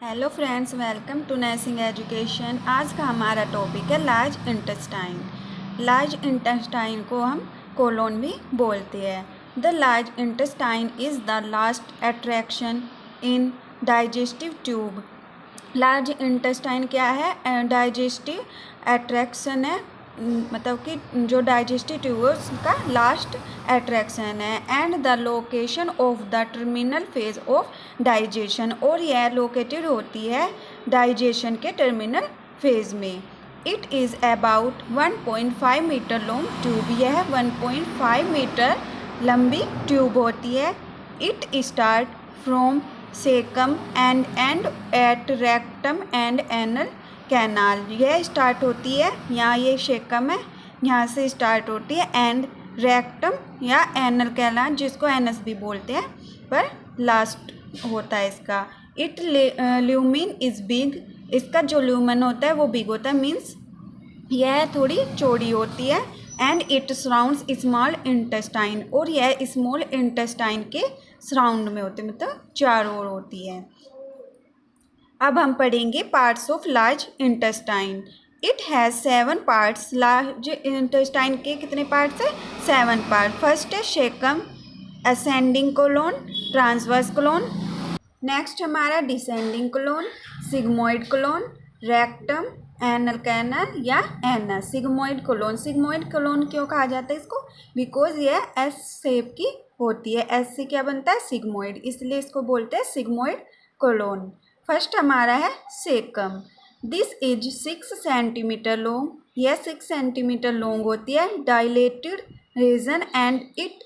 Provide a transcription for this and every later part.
Hello friends, welcome to nursing education. आज का हमारा टॉपिक है लार्ज इंटेस्टाइन। लार्ज इंटेस्टाइन को हम कोलोन भी बोलते हैं। The large intestine is the last attraction in digestive tube. Large intestine क्या है? डाइजेस्टिव अट्रैक्शन है, मतलब कि जो डाइजेस्टिव ट्यूब है उसका लास्ट अट्रैक्शन है। And the location of the terminal phase of digestion, और यह लोकेटेड होती है डाइजेशन के टर्मिनल फेज में। It is about 1.5 metre long tube. यह 1.5 मीटर लंबी ट्यूब होती है। It start from caecum and end at rectum and anal canal. यह स्टार्ट होती है, यहाँ ये शेकम है, यहाँ से स्टार्ट होती है, एंड रेक्टम या एनल कैनाल, जिसको एनस भी बोलते हैं, पर लास्ट होता है इसका। It lumen is big. इसका जो ल्यूमन होता है वो बिग होता है, मीन्स यह थोड़ी चौड़ी होती है। And it surrounds small intestine, और यह स्मॉल इंटेस्टाइन के सराउंड में होती है, मतलब चारों ओर होती है। अब हम पढ़ेंगे parts of large intestine. It has 7 parts. Large intestine के कितने पार्ट्स हैं? 7 पार्ट। फर्स्ट है caecum, ascending colon, transverse colon. Next हमारा descending colon, sigmoid colon, rectum, anal canal या anus. Sigmoid colon, sigmoid colon क्यों कहा जाता है इसको? बिकॉज ये एस शेप की होती है। एस से क्या बनता है? सिग्मोइड, इसलिए इसको बोलते हैं सिग्मोइड कोलोन। फर्स्ट हमारा है caecum. This is 6 centimetre long. यह 6 सेंटीमीटर लॉन्ग होती है। Dilated region and it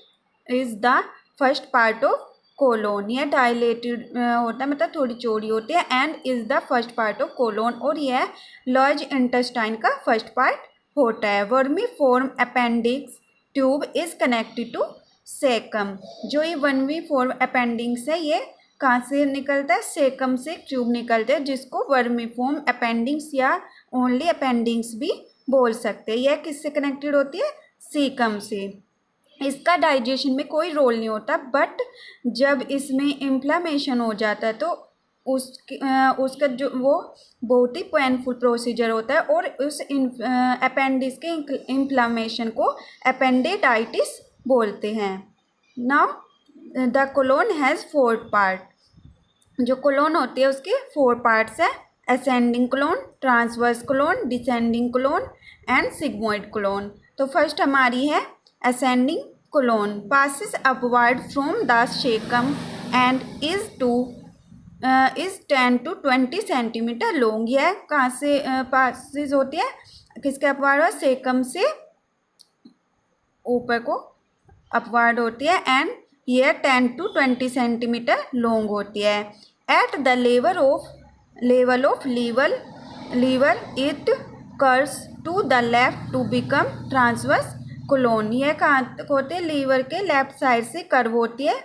is the first part of colon. यह डायलेटेड होता है, मतलब थोड़ी चौड़ी होती है। And is the first part of colon, और यह लार्ज इंटेस्टाइन का फर्स्ट पार्ट होता है। Vermiform appendix tube is connected to caecum. जो ये वर्मीफॉर्म अपेंडिक्स है, ये कहाँ से निकलता है? सेकम से ट्यूब निकलते हैं, जिसको वर्मीफॉर्म अपेंडिक्स या ओनली अपेंडिक्स भी बोल सकते हैं। यह किससे कनेक्टेड होती है? सेकम से। इसका डाइजेशन में कोई रोल नहीं होता, बट जब इसमें इन्फ्लामेशन हो जाता है तो उसका जो वो बहुत ही पेनफुल प्रोसीजर होता है, और उस अपेंडिक्स के इन्फ्लामेशन को अपेंडिसाइटिस बोलते हैं। Now the colon has 4 part. जो कोलोन होती है उसके 4 पार्ट्स है। Ascending colon, transverse colon, descending colon and sigmoid colon. तो फर्स्ट हमारी है ascending colon. Passes upward from the caecum and is 10 to 20 centimetre long. यह कहाँ से पासिस होती है? किसके अपवर्ड? सेकम से ऊपर को अपवर्ड होती है, एंड यह 10 to 20 सेंटीमीटर लॉन्ग होती है। At the level of liver it curves to the left to become transverse colon. यह कहाँ होते हैं? लीवर के लेफ्ट साइड से कर्व होती है,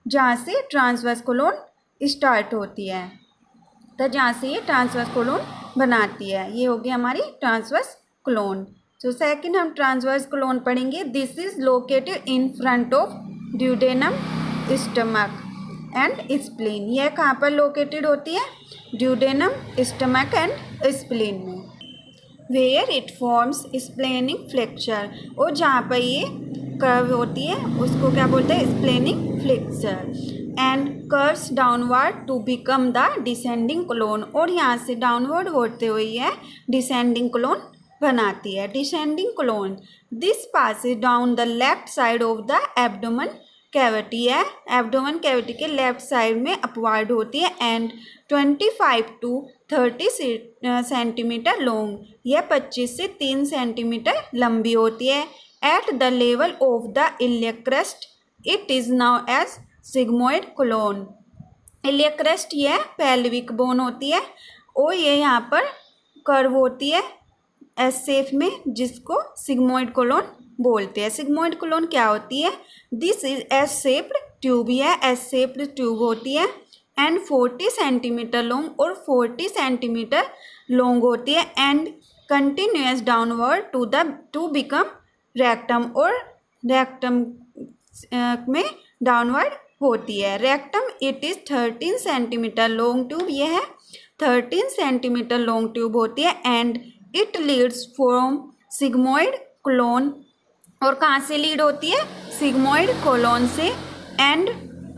जहाँ से ट्रांसवर्स कोलोन स्टार्ट होती है, तो जहाँ से ये ट्रांसवर्स कोलोन बनाती है। ये होगी हमारी ट्रांसवर्स कोलोन। तो सेकंड हम ट्रांसवर्स कोलोन पढ़ेंगे। This is located in front of duodenum, stomach and spleen. यह कहाँ पर लोकेटेड होती है? ड्यूडेनम, स्टमक एंड स्प्लीन में। Where it forms splenic flexure, और जहाँ पर ये कर्व होती है उसको क्या बोलते हैं? Splenic flexure. And curves downward to become the descending colon, और यहाँ से डाउनवर्ड होते हुए यह डिसेंडिंग कोलोन बनाती है। Descending colon, this passes down the left side of the abdomen cavity है। एब्डोमेन कैविटी के लेफ्ट साइड में अपवर्ड होती है। And 25 to 30 centimetre long. यह 25 से 3 सेंटीमीटर लंबी होती है। At the level of the iliac crest it is now as sigmoid colon. Iliac crest यह पेल्विक बोन होती है, और ये यहाँ पर कर्व होती है एस शेप में, जिसको सिग्मोइड कोलोन बोलते हैं। सिग्मोइड कोलोन क्या होती है? This is S shaped tube. यह एस शेप्ड ट्यूब होती है, एंड 40 सेंटीमीटर लॉन्ग, और 40 सेंटीमीटर लॉन्ग होती है। And continues downward to become rectum, और रेक्टम में डाउनवर्ड होती है। Rectum it is 13 centimetre long tube. यह है 13 सेंटीमीटर लॉन्ग ट्यूब होती है and it leads from sigmoid colon, और कहाँ से लीड होती है? सिग्मोइड कोलोन से, and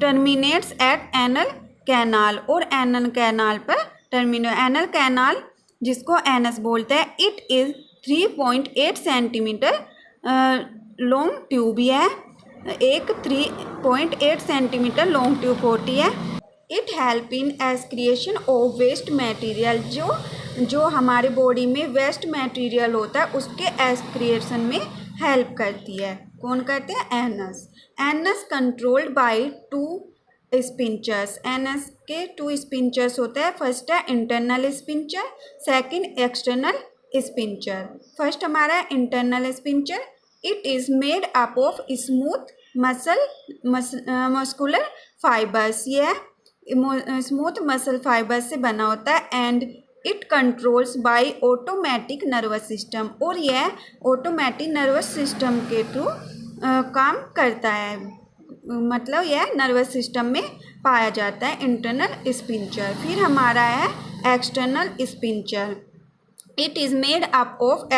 terminates at anal canal, और एनल कैनाल पर टर्मिनेट। एनल कैनाल जिसको एनस बोलते हैं, it is 3.8 centimetre long tube है, एक 3.8 सेंटीमीटर लॉन्ग ट्यूब होती है। It help in excretion of waste material, जो हमारे बॉडी में वेस्ट मटेरियल होता है उसके एक्सक्रिएशन में हेल्प करती है। कौन करते हैं? Anus. Anus controlled by 2 sphincters. Anus के 2 स्पिंचर्स होते हैं। फर्स्ट है internal sphincter, second external sphincter. First हमारा internal sphincter, it is made up of smooth muscular fibres. यह स्मूथ मसल फाइबर से बना होता है and it controls by automatic nervous system, और यह ऑटोमेटिक नर्वस सिस्टम के थ्रू काम करता है, मतलब यह नर्वस सिस्टम में पाया जाता है इंटरनल स्पिंचर। फिर हमारा है external sphincter, it is made up of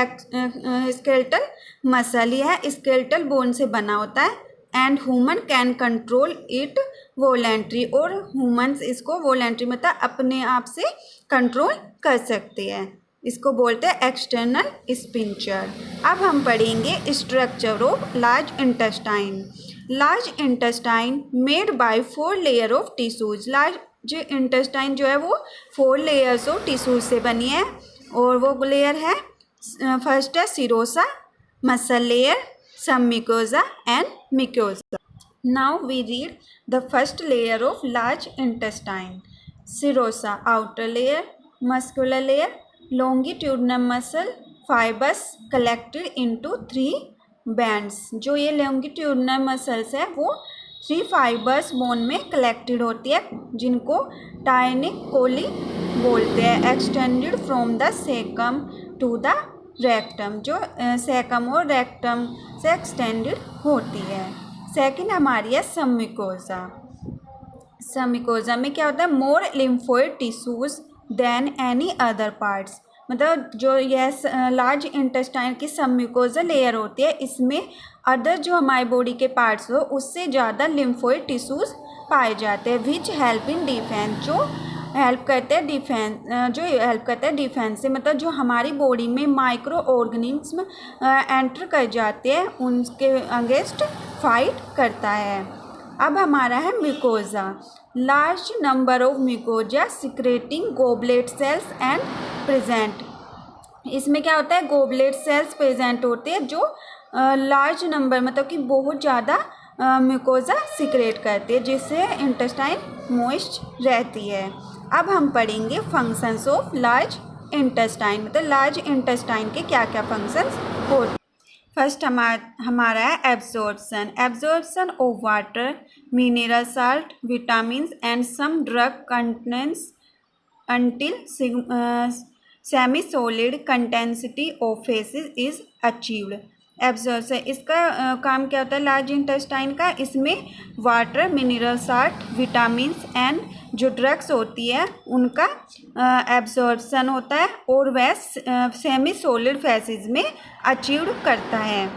skeletal muscle. यह स्केलेटल बोन से बना होता है and human can control it voluntary, और ह्यूमन्स इसको वॉलेंट्री मतलब अपने आप से कंट्रोल कर सकते हैं। इसको बोलते हैं एक्सटर्नल स्पिंचर। अब हम पढ़ेंगे structure of large intestine. Large intestine made by 4 layer of tissues. Large intestine जो है वो 4 लेयर्स ऑफ टिश्यूज से बनी है, और वो लेयर है, फर्स्ट है serosa, muscle layer, some mucosa and mucosa. Now we read the first layer of large intestine. Serosa, outer layer, muscular layer, longitudinal muscle fibers collected into 3 bands. जो ये longitudinal muscles है वो 3 fibers bone में collected होती है, जिनको टायनिक कोली बोलते हैं। Extended from the cecum to the rectum, जो सेकम और रेक्टम से एक्सटेंडेड होती है। सेकंड हमारी है सबम्यूकोसा। सबम्यूकोसा में क्या होता है? More lymphoid tissues than any other parts, मतलब जो यह लार्ज इंटेस्टाइन की सबम्यूकोसा लेयर होती है, इसमें अदर जो हमारी बॉडी के पार्ट्स हो उससे ज़्यादा लिम्फोइड टिश्यूज पाए जाते हैं। विच हेल्प इन डिफेंस, जो हेल्प करते हैं डिफेंस से, मतलब जो हमारी बॉडी में माइक्रो ऑर्गेनिज्म एंटर कर जाते हैं उनके अगेंस्ट फाइट करता है। अब हमारा है mucosa. Large number of mucosa secreting goblet cells and present. इसमें क्या होता है? गोबलेट सेल्स प्रेजेंट होते हैं जो लार्ज नंबर मतलब कि बहुत ज़्यादा म्यूकोजा सिक्रेट करती है, जिससे इंटेस्टाइन मॉइस्ट रहती है। अब हम पढ़ेंगे फंक्शंस ऑफ लार्ज इंटेस्टाइन, मतलब लार्ज इंटेस्टाइन के क्या क्या फंक्शंस होते हैं। फर्स्ट हमारा है absorption of water, mineral salt, vitamins and some drug contents until semi-solid consistency of feces is achieved. Absorption, इसका काम क्या होता है लार्ज इंटेस्टाइन का? इसमें water, mineral salt, vitamins and जो ड्रग्स होती है उनका एब्जॉर्प्शन होता है, और वह सेमी सॉलिड फेसेस में अचीव करता है,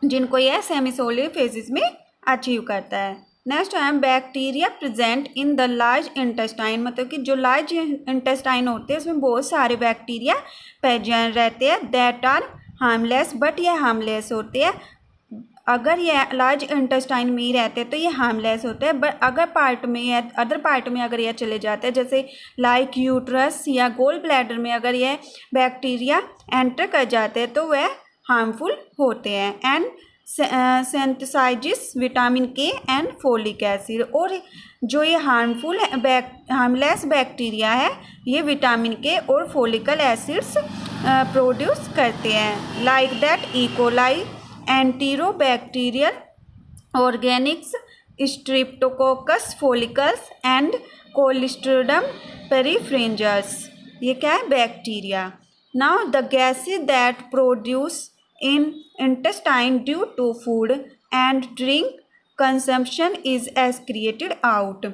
जिनको यह सेमी सॉलिड फेसेस में अचीव करता है। नेक्स्ट है bacteria present in the large intestine, मतलब कि जो लार्ज इंटेस्टाइन होते हैं उसमें बहुत सारे बैक्टीरिया प्रेजेंट रहते हैं। दैट आर हार्मलेस, बट ये हार्मलेस होते हैं। अगर ये लार्ज इंटेस्टाइन में ही रहते हैं तो ये हार्मलेस होते हैं, बट अगर पार्ट में या अदर पार्ट में अगर ये चले जाते हैं, जैसे लाइक यूट्रस या गोल ब्लैडर में अगर ये बैक्टीरिया एंटर कर जाते हैं तो वह हार्मफुल होते हैं। एंड सिंथेसाइजिस विटामिन के एंड फोलिक एसिड, और जो ये हार्मलेस बैक्टीरिया है ये विटामिन के और फोलिकल एसिड्स प्रोड्यूस करते हैं। Like that E coli, enterobacterial organics, streptococcus follicles and clostridium perfringens, ये क्या है? Bacteria. Now the gases that produce in intestine due to food and drink consumption is excreted out।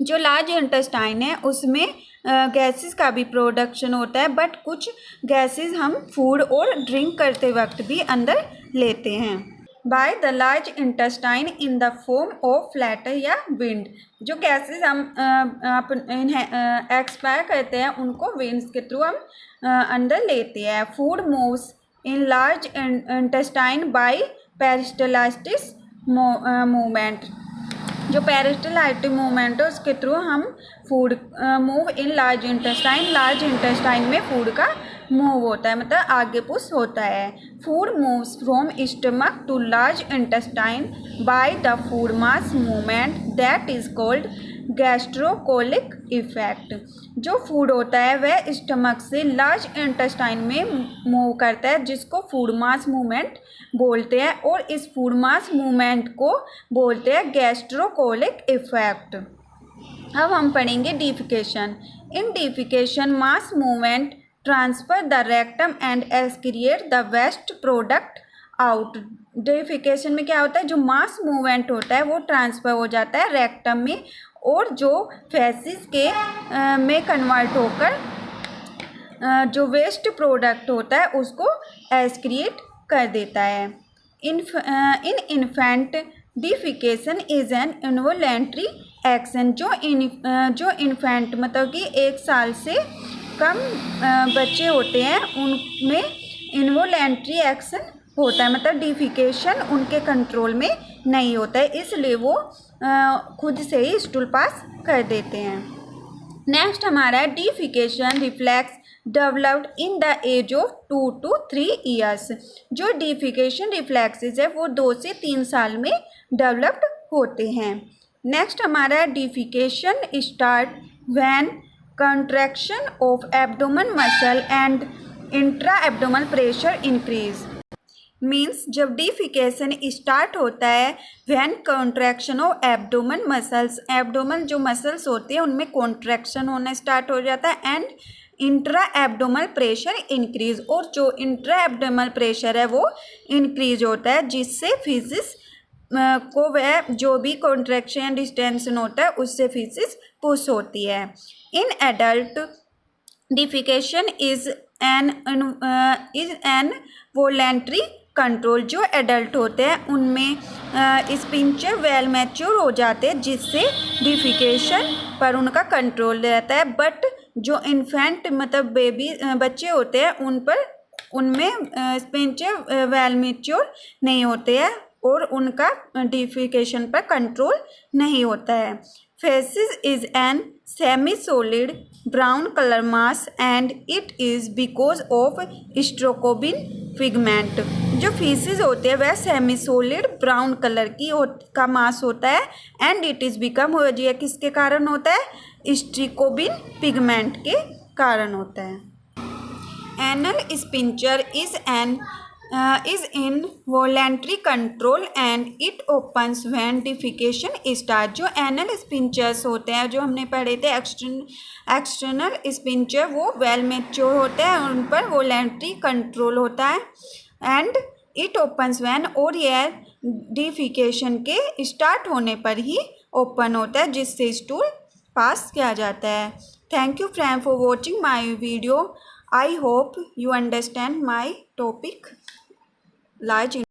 जो large intestine है उसमें gases का भी प्रोडक्शन होता है, बट कुछ गैसेस हम फूड और ड्रिंक करते वक्त भी अंदर लेते हैं। By the large intestine in the form of flatter या विंड। जो गैसेस हम एक्सपायर करते हैं उनको विंड्स के थ्रू हम अंदर लेते हैं। Food moves in large intestine by peristaltic movement. जो पेरिस्टाल्टिक मूवमेंट है उसके थ्रू हम food move in large intestine में फूड का मूव होता है, मतलब आगे पुश होता है। Food moves from stomach to large intestine by the food mass movement that is called gastrocolic effect. जो फूड होता है वह स्टमक से लार्ज इंटेस्टाइन में मूव करता है, जिसको फूड मास मूवमेंट बोलते हैं, और इस फूड मास मूवमेंट को बोलते हैं गैस्ट्रोकोलिक इफेक्ट। अब हम पढ़ेंगे defecation. In defecation mass movement transfer the rectum and excrete the waste product out. Defecation में क्या होता है, जो मास मूवमेंट होता है वो ट्रांसफ़र हो जाता है रेक्टम में, और जो फैसिस के में कन्वर्ट होकर जो वेस्ट प्रोडक्ट होता है उसको एक्सक्रिएट कर देता है। इन infant defecation is an involuntary action. जो इन्फेंट मतलब कि 1 साल से कम बच्चे होते हैं उनमें इन्वॉलेंट्री एक्शन होता है, मतलब डिफिकेशन उनके कंट्रोल में नहीं होता है, इसलिए वो खुद से ही स्टूल पास कर देते हैं। नेक्स्ट हमारा है defecation reflex developed in the age of 2 to 3 years. जो डिफिकेशन रिफ्लेक्सेस है वो 2 से 3 साल में डेवलप्ड होते हैं। नेक्स्ट हमारा है defecation start when contraction of abdomen muscle and intra abdominal pressure increase. Means जब डिफिकेशन स्टार्ट होता है when contraction of abdomen muscles, abdomen जो मसल्स होते हैं उनमें कॉन्ट्रैक्शन होना स्टार्ट हो जाता है, and intra abdominal pressure increase, और जो इंट्रा एब्डोमल प्रेशर है वो इंक्रीज होता है, जिससे फिजिस को वह जो भी कॉन्ट्रैक्शन डिस्टेंशन होता है उससे फिजिस पुश होती है। In adult defecation is an voluntary control. जो एडल्ट होते हैं उनमें स्पिंचर वेल मैच्योर हो जाते हैं, जिससे डिफिकेशन पर उनका कंट्रोल रहता है, बट जो इन्फेंट मतलब बेबी बच्चे होते हैं उनमें स्पिंचर वेल मैच्योर नहीं होते हैं और उनका डिफिकेशन पर कंट्रोल नहीं होता है। Faeces is a semi solid brown colour mass and it is because of stercobilin pigment. जो फीसिस होते हैं वह सेमी सॉलिड ब्राउन कलर का मास होता है, एंड इट इज़ बिकम हो जाए किसके कारण होता है, स्ट्रोकोबिन पिगमेंट के कारण होता है। Anal sphincter is in voluntary control and it opens when defecation starts। जो एनल स्पिंचर्स होते हैं जो हमने पढ़े थे एक्सटर्नल स्पिंचर वो वेल मैच्योर होते हैं, उन पर वॉलेंट्री कंट्रोल होता है, एंड इट ओपन्स व्हेन, और यह डिफिकेशन के स्टार्ट होने पर ही ओपन होता है, जिससे स्टूल पास किया जाता है। Thank you friend for watching my video. I hope you understand my topic large